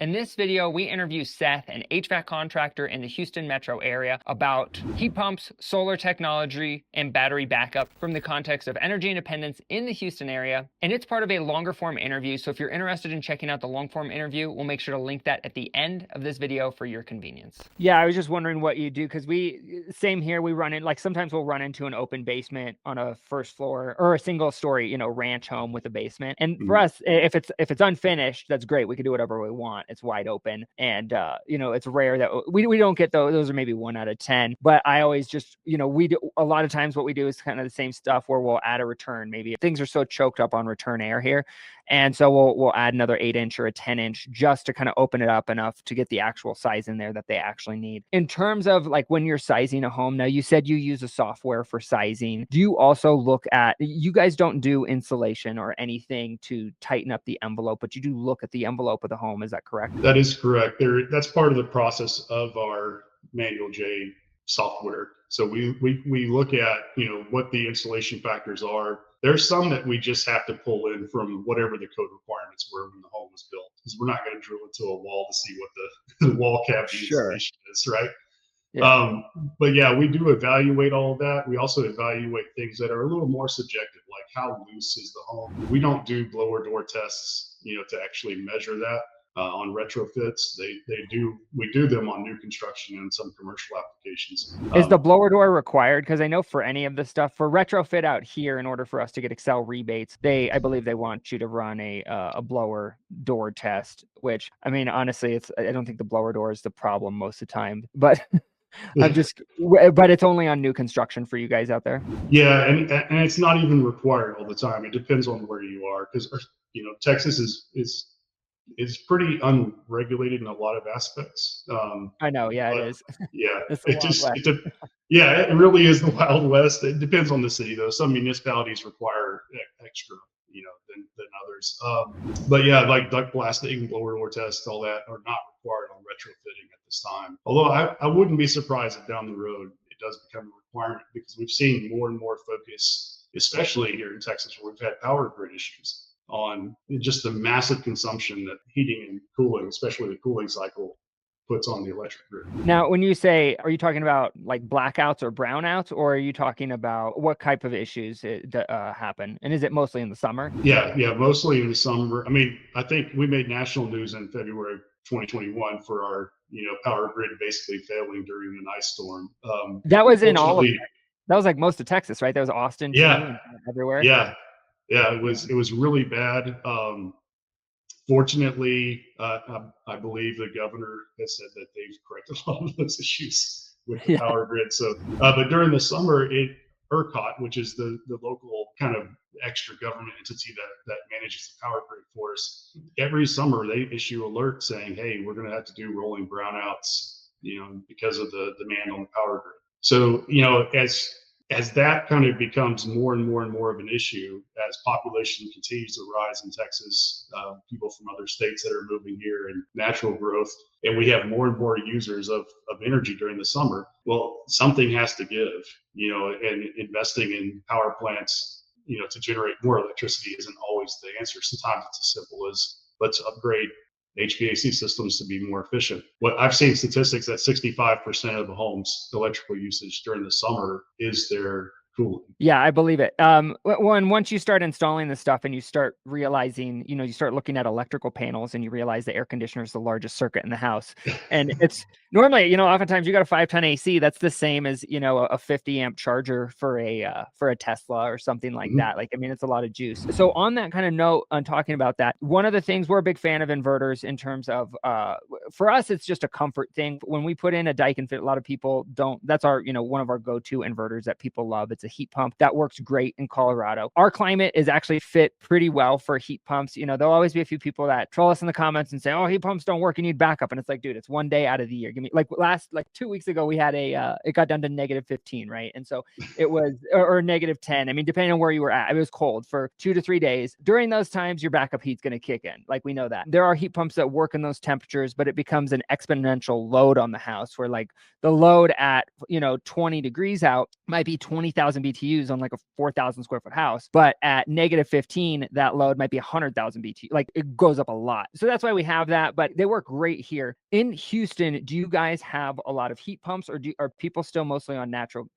In this video, we interview Seth, an HVAC contractor in the Houston metro area, about heat pumps, solar technology, and battery backup from the context of energy independence in the Houston area. And it's part of a longer form interview, so if you're interested in checking out the long form interview, we'll make sure to link that at the end of this video for your convenience. Yeah, I was just wondering what you do, because same here, we run in, like sometimes we'll run into an open basement on a first floor or a single story, ranch home with a basement. And for us, if it's unfinished, that's great. We can do whatever we want. It's wide open. And, it's rare that we don't get those. Those are maybe 1 out of 10. But I always just, we do a lot of times what we do is kind of the same stuff where we'll add a return. Maybe things are so choked up on return air here. And so we'll add another 8-inch or a 10-inch just to kind of open it up enough to get the actual size in there that they actually need. In terms of like when you're sizing a home, now you said you use a software for sizing. Do you also look at, you guys don't do insulation or anything to tighten up the envelope, but you do look at the envelope of the home. Is that correct? That is correct. That's part of the process of our Manual J software. So we look at, what the insulation factors are. There's some that we just have to pull in from whatever the code requirements were when the home was built, because we're not going to drill into a wall to see what the wall cavity insulation is, right? Yeah. But yeah, we do evaluate all of that. We also evaluate things that are a little more subjective, like how loose is the home. We don't do blower door tests, to actually measure that. On retrofits, we do them on new construction and some commercial applications. Is the blower door required? Because I know for any of the stuff for retrofit out here, in order for us to get Excel rebates, I believe they want you to run a blower door test, which, I mean, honestly, I don't think the blower door is the problem most of the time, but but it's only on new construction for you guys out there. Yeah, and it's not even required all the time. It depends on where you are, because Texas is pretty unregulated in a lot of aspects. I know, yeah, it is. Yeah, it really is the Wild West. It depends on the city, though. Some municipalities require extra, than others. But yeah, like duct blasting, blower door tests, all that are not required on retrofitting at this time. Although I wouldn't be surprised if down the road it does become a requirement, because we've seen more and more focus, especially here in Texas, where we've had power grid issues, on just the massive consumption that heating and cooling, especially the cooling cycle, puts on the electric grid. Now, when you say, are you talking about like blackouts or brownouts, or are you talking about what type of issues happen? And is it mostly in the summer? Yeah, mostly in the summer. I mean, I think we made national news in February 2021 for our, power grid basically failing during an ice storm. That was in all of it. That was like most of Texas, right? That was Austin, yeah, everywhere. Yeah, it was really bad. Fortunately, I believe the governor has said that they've corrected a lot of those issues with the power grid. So, but during the summer, ERCOT, which is the local kind of extra government entity that manages the power grid for us, every summer they issue alerts saying, hey, we're going to have to do rolling brownouts, because of the demand on the power grid. So, as that kind of becomes more and more and more of an issue, as population continues to rise in Texas, people from other states that are moving here, and natural growth, and we have more and more users of energy during the summer, well, something has to give, and investing in power plants, to generate more electricity isn't always the answer. Sometimes it's as simple as, let's upgrade HVAC systems to be more efficient. What I've seen statistics that 65% of the homes' electrical usage during the summer is their cooling. Yeah, I believe it. Once you start installing this stuff and you start realizing, you start looking at electrical panels and you realize the air conditioner is the largest circuit in the house. And it's normally, oftentimes you got a 5-ton AC. That's the same as, a 50 amp charger for a Tesla or something like that. Like, I mean, it's a lot of juice. So on that kind of note, on talking about that, one of the things, we're a big fan of inverters in terms of, for us, it's just a comfort thing. When we put in a Daikin fit, a lot of people don't, that's our, one of our go-to inverters that people love. It's a heat pump that works great in Colorado. Our climate is actually fit pretty well for heat pumps. There'll always be a few people that troll us in the comments and say, oh, heat pumps don't work, you need backup. And it's like, dude, it's one day out of the year. Give me, like 2 weeks ago, we had it got down to -15, right? And so it was, or -10. I mean, depending on where you were at, it was cold for 2 to 3 days. During those times, your backup heat's going to kick in. Like, we know that. There are heat pumps that work in those temperatures, but it becomes an exponential load on the house, where like the load at, 20 degrees out might be 20,000 10,000 BTUs on like a 4,000 square foot house, but at -15, that load might be 100,000 BTU. Like it goes up a lot. So that's why we have that, but they work great here. In Houston, do you guys have a lot of heat pumps, or are people still mostly on natural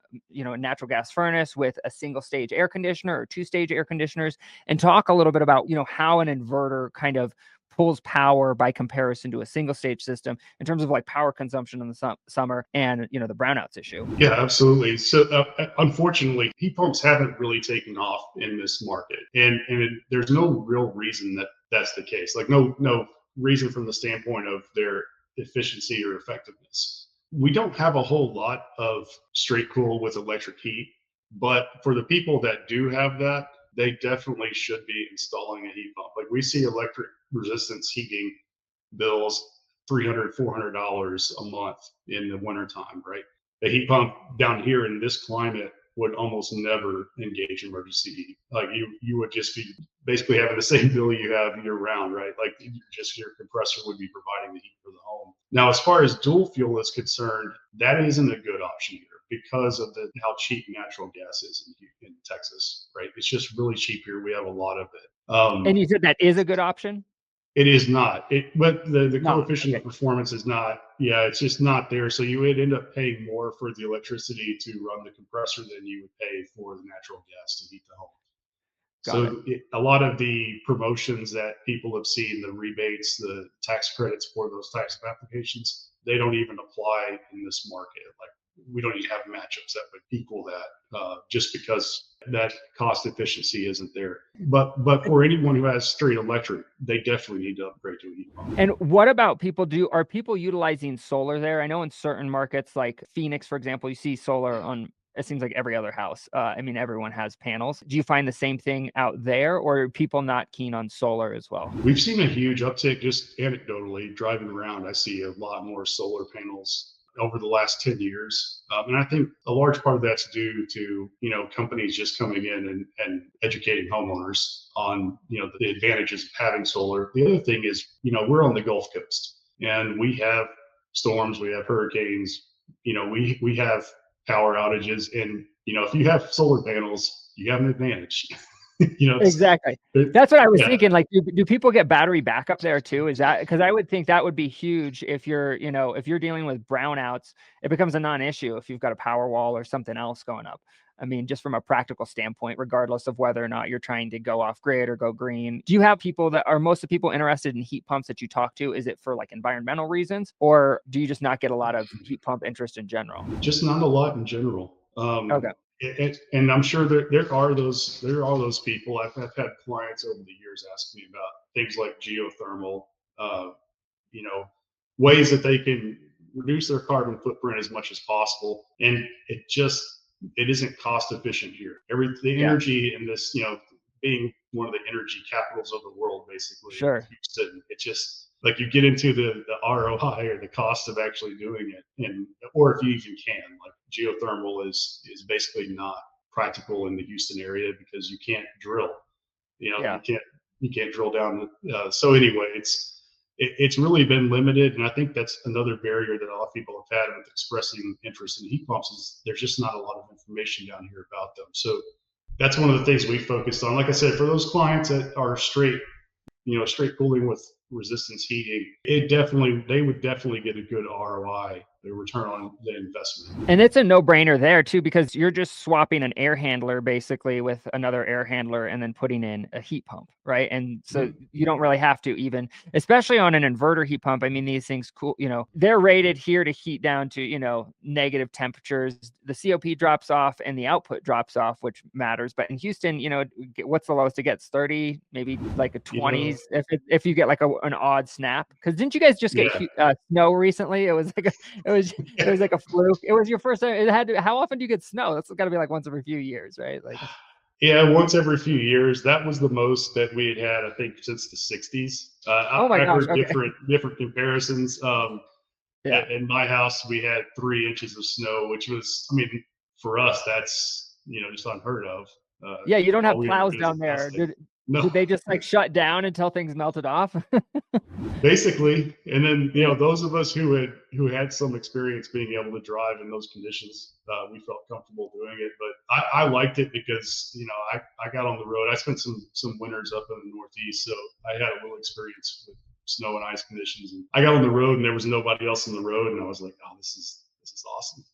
gas furnace with a single stage air conditioner or 2-stage air conditioners? And talk a little bit about, how an inverter kind of pulls power by comparison to a single stage system in terms of like power consumption in the summer and, the brownouts issue. Yeah, absolutely. So unfortunately, heat pumps haven't really taken off in this market, and there's no real reason that that's the case. Like no reason from the standpoint of their efficiency or effectiveness. We don't have a whole lot of straight cool with electric heat, but for the people that do have that, they definitely should be installing a heat pump. Like we see electric resistance heating bills $300-$400 a month in the wintertime, right? A heat pump down here in this climate would almost never engage emergency heat. Like you would just be basically having the same bill you have year round, right? Like your compressor would be providing the heat for the home. Now, as far as dual fuel is concerned, that isn't a good option here because of how cheap natural gas is in Texas, right? It's just really cheap here. We have a lot of it. And you said that is a good option? It is not. But the coefficient okay. of performance is not. Yeah, it's just not there. So you would end up paying more for the electricity to run the compressor than you would pay for the natural gas to heat the home. So a lot of the promotions that people have seen, the rebates, the tax credits for those types of applications, they don't even apply in this market. Like we don't even have matchups that would equal that, just because that cost efficiency isn't there. But for anyone who has straight electric, they definitely need to upgrade to a heat pump. And what about are people utilizing solar there? I know in certain markets like Phoenix, for example, you see solar on, it seems like every other house. Everyone has panels. Do you find the same thing out there, or are people not keen on solar as well? We've seen a huge uptick just anecdotally driving around. I see a lot more solar panels over the last 10 years. And I think a large part of that's due to, companies just coming in and educating homeowners on, the advantages of having solar. The other thing is, we're on the Gulf Coast and we have storms, we have hurricanes, we have power outages. And, if you have solar panels, you have an advantage. Exactly. That's what I was thinking. Like, do people get battery backup there too? Is that, because I would think that would be huge if you're dealing with brownouts, it becomes a non-issue if you've got a power wall or something else going up. Just from a practical standpoint, regardless of whether or not you're trying to go off grid or go green. Do you have most of the people interested in heat pumps that you talk to? Is it for like environmental reasons, or do you just not get a lot of heat pump interest in general? Just not a lot in general. Okay. And I'm sure there are those people. I've had clients over the years ask me about things like geothermal, ways that they can reduce their carbon footprint as much as possible. And it isn't cost efficient here. The energy in this, being one of the energy capitals of the world, basically. Sure. Houston, it's just like you get into the ROI or the cost of actually doing it, or if you even can, like geothermal is basically not practical in the Houston area because you can't drill. You can't drill down. So anyway, it's really been limited, and I think that's another barrier that a lot of people have had with expressing interest in heat pumps is there's just not a lot of information down here about them. So that's one of the things we focused on. Like I said, for those clients that are straight cooling with resistance heating, they would definitely get a good ROI, the return on the investment. And it's a no-brainer there too, because you're just swapping an air handler basically with another air handler and then putting in a heat pump, right? And so you don't really have to, even, especially on an inverter heat pump. These things cool, they're rated here to heat down to, negative temperatures. The COP drops off and the output drops off, which matters. But in Houston, what's the lowest it gets? 30, maybe like a 20s if you get like an odd snap. Because didn't you guys just get snow recently? It was like a fluke. It was your first time. How often do you get snow? That's got to be like once every few years, right? Like, yeah, once every few years. That was the most that we had I think, since the 60s. Oh my gosh, heard different comparisons. In my house, we had 3 inches of snow, which was, for us, that's just unheard of. You don't have plows down there. No, Did they just like shut down until things melted off? basically. And then, those of us who had some experience being able to drive in those conditions, we felt comfortable doing it. But I liked it because, I got on the road. I spent some winters up in the Northeast, so I had a little experience with snow and ice conditions. And I got on the road and there was nobody else on the road, and I was like, oh, this is awesome.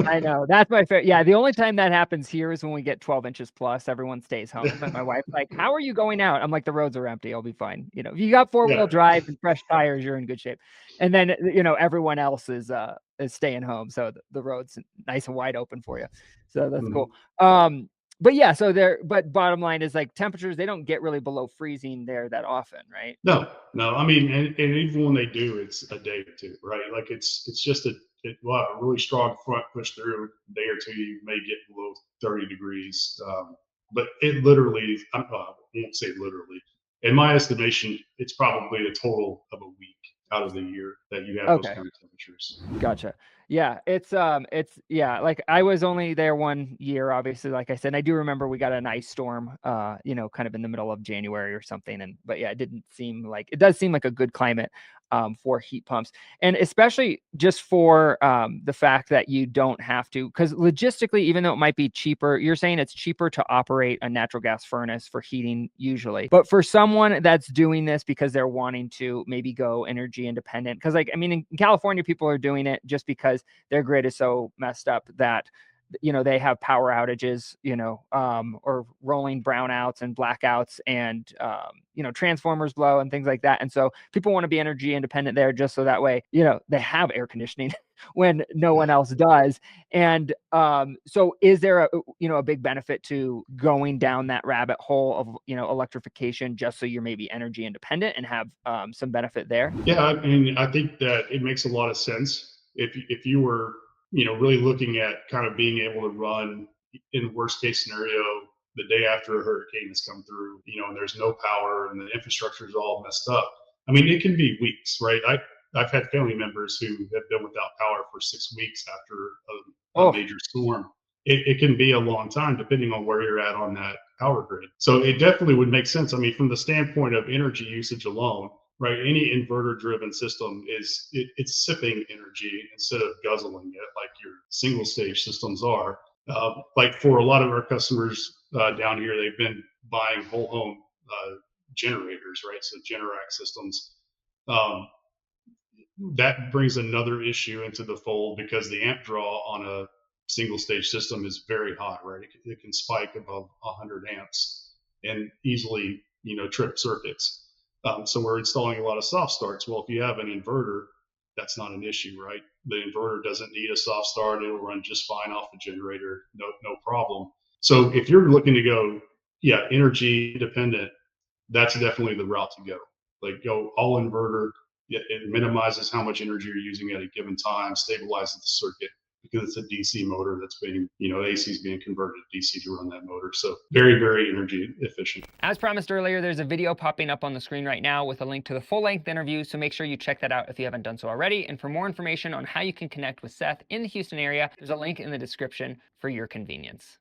I know, that's my favorite. Yeah, the only time that happens here is when we get 12 inches plus. Everyone stays home. But my wife's like, "How are you going out?" I'm like, "The roads are empty. I'll be fine. If you got four-wheel Yeah. drive and fresh tires, you're in good shape." And then everyone else is staying home, so the road's nice and wide open for you. So that's cool. But yeah, but bottom line is like temperatures, they don't get really below freezing there that often, right? No. I mean, and even when they do, it's a day or two, right? Like it's just a really strong front push through. A day or two, you may get below 30 degrees. But it literally, I won't say literally. In my estimation, it's probably a total of a week out of the year that you have those Okay. kind of temperatures. Gotcha. Yeah, it's yeah, like I was only there 1 year, obviously, like I said. And I do remember we got an ice storm, kind of in the middle of January or something. But yeah, it does seem like a good climate for heat pumps. And especially just for the fact that you don't have to, because logistically, even though it might be cheaper, you're saying it's cheaper to operate a natural gas furnace for heating usually. But for someone that's doing this because they're wanting to maybe go energy independent, because like, I mean, in California, people are doing it just because their grid is so messed up that they have power outages, or rolling brownouts and blackouts, and transformers blow and things like that. And so people want to be energy independent there, just so that way they have air conditioning when no one else does. And so is there a big benefit to going down that rabbit hole of electrification, just so you're maybe energy independent and have some benefit there? Yeah, I mean, I think that it makes a lot of sense if you were, really looking at kind of being able to run in worst case scenario the day after a hurricane has come through, and there's no power and the infrastructure is all messed up. I mean, it can be weeks, right? I've had family members who have been without power for 6 weeks after a major storm. It can be a long time depending on where you're at on that power grid. So it definitely would make sense. I mean, from the standpoint of energy usage alone, right? Any inverter driven system it's sipping energy instead of guzzling it like your single stage systems are. Like for a lot of our customers down here, they've been buying whole home generators, right? So Generac systems. Um, that brings another issue into the fold because the amp draw on a single stage system is very high, right? It can spike above 100 amps and easily, trip circuits. So we're installing a lot of soft starts. Well, if you have an inverter, that's not an issue, right? The inverter doesn't need a soft start. It'll run just fine off the generator, no problem. So if you're looking to go, energy independent, that's definitely the route to go. Like go all inverter. It minimizes how much energy you're using at a given time, stabilizes the circuit because it's a DC motor that's being, AC is being converted to DC to run that motor. So very, very energy efficient. As promised earlier, there's a video popping up on the screen right now with a link to the full-length interview, so make sure you check that out if you haven't done so already. And for more information on how you can connect with Seth in the Houston area, there's a link in the description for your convenience.